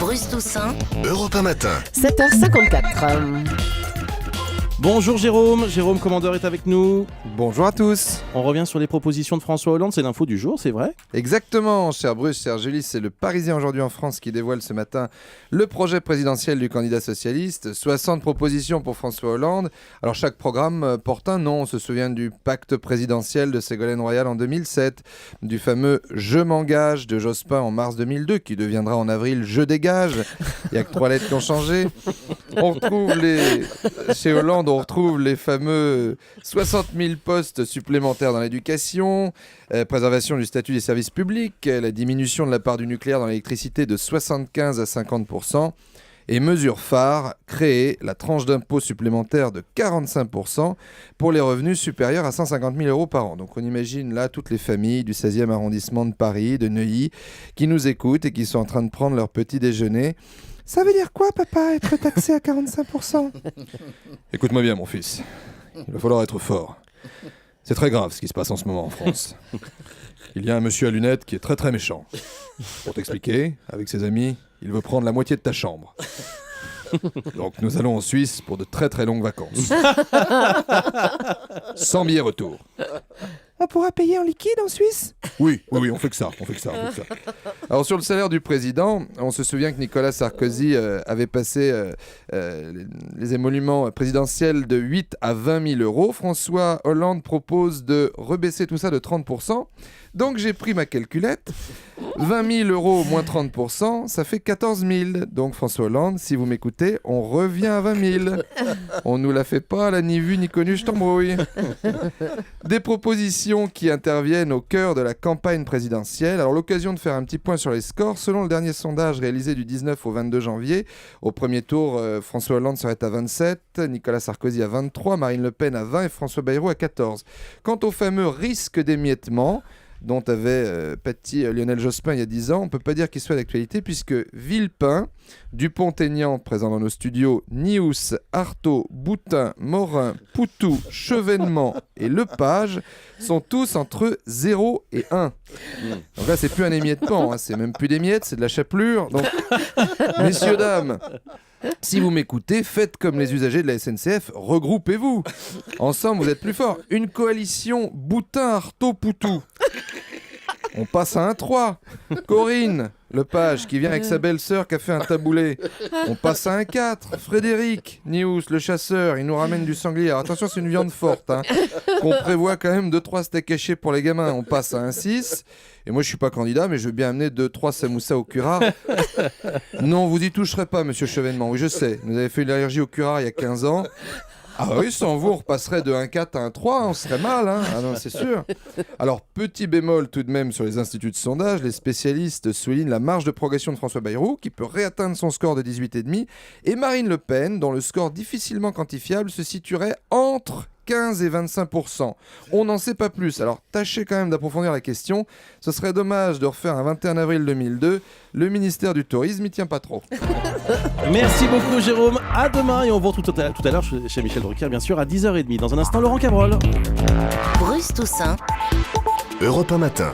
Bruce Toussaint, Europe 1 matin. 7h54. Bonjour Jérôme, Commandeur est avec nous. Bonjour à tous. On revient sur les propositions de François Hollande, c'est l'info du jour, c'est vrai ? Exactement, cher Bruce, cher Julie, c'est le Parisien aujourd'hui en France qui dévoile ce matin le projet présidentiel du candidat socialiste. 60 propositions pour François Hollande. Alors chaque programme porte un nom. On se souvient du pacte présidentiel de Ségolène Royal en 2007, du fameux « Je m'engage » de Jospin en mars 2002, qui deviendra en avril « Je dégage ». Il n'y a que 3 lettres qui ont changé. Chez Hollande, on retrouve les fameux 60 000 postes supplémentaires dans l'éducation, préservation du statut des services publics, la diminution de la part du nucléaire dans l'électricité de 75 à 50%, et mesure phare, créer la tranche d'impôt supplémentaire de 45% pour les revenus supérieurs à 150 000 euros par an. Donc on imagine là toutes les familles du 16e arrondissement de Paris, de Neuilly, qui nous écoutent et qui sont en train de prendre leur petit déjeuner. Ça veut dire quoi, papa, être taxé à 45%? Écoute-moi bien, mon fils. Il va falloir être fort. C'est très grave ce qui se passe en ce moment en France. Il y a un monsieur à lunettes qui est très très méchant. Pour t'expliquer, avec ses amis, il veut prendre la moitié de ta chambre. Donc nous allons en Suisse pour de très très longues vacances. Sans billet retour. On pourra payer en liquide en Suisse ? Oui, on fait que ça. Alors sur le salaire du président, on se souvient que Nicolas Sarkozy avait passé les émoluments présidentiels de 8 à 20 000 euros. François Hollande propose de rebaisser tout ça de 30%. Donc j'ai pris ma calculette. 20 000 euros moins 30%, ça fait 14 000. Donc François Hollande, si vous m'écoutez, on revient à 20 000. On nous la fait pas, là, ni vu ni connu, je t'embrouille. Des propositions qui interviennent au cœur de la campagne présidentielle. Alors l'occasion de faire un petit point sur les scores. Selon le dernier sondage réalisé du 19 au 22 janvier, au premier tour, François Hollande serait à 27, Nicolas Sarkozy à 23, Marine Le Pen à 20 et François Bayrou à 14. Quant au fameux risque d'émiettement, dont avait pâti Lionel Jospin il y a 10 ans, on ne peut pas dire qu'il soit d'actualité puisque Villepin, Dupont-Aignan, présent dans nos studios, Nious, Artaud, Boutin, Morin, Poutou, Chevènement et Lepage sont tous entre 0 et 1. Donc là, c'est plus un émiettement, c'est même plus des miettes, c'est de la chapelure. Donc, messieurs, dames, si vous m'écoutez, faites comme les usagers de la SNCF, regroupez-vous. Ensemble, vous êtes plus forts. Une coalition Boutin-Artaud-Poutou. On passe à un 3. Corinne Lepage, qui vient avec sa belle-sœur qui a fait un taboulé. On passe à un 4. Frédéric Nious, le chasseur, il nous ramène du sanglier. Alors attention, c'est une viande forte, qu'on prévoit quand même 2-3 steaks hachés pour les gamins. On passe à un 6. Et moi, je suis pas candidat, mais je veux bien amener 2-3 samoussas au curare. Non, vous y toucherez pas, monsieur Chevènement. Oui, je sais. Vous avez fait une allergie au curare il y a 15 ans. Ah oui, sans vous, on repasserait de 1,4 à 1,3, on serait mal, Ah non, c'est sûr. Alors, petit bémol tout de même sur les instituts de sondage, les spécialistes soulignent la marge de progression de François Bayrou, qui peut réatteindre son score de 18,5, et Marine Le Pen, dont le score difficilement quantifiable se situerait entre 15 et 25%. On n'en sait pas plus, alors tâchez quand même d'approfondir la question. Ce serait dommage de refaire un 21 avril 2002. Le ministère du Tourisme n'y tient pas trop. Merci beaucoup Jérôme, à demain et on vous retrouve tout à l'heure chez Michel Drucker bien sûr à 10h30. Dans un instant, Laurent Cabrol. Bruce Toussaint. Europe 1 matin.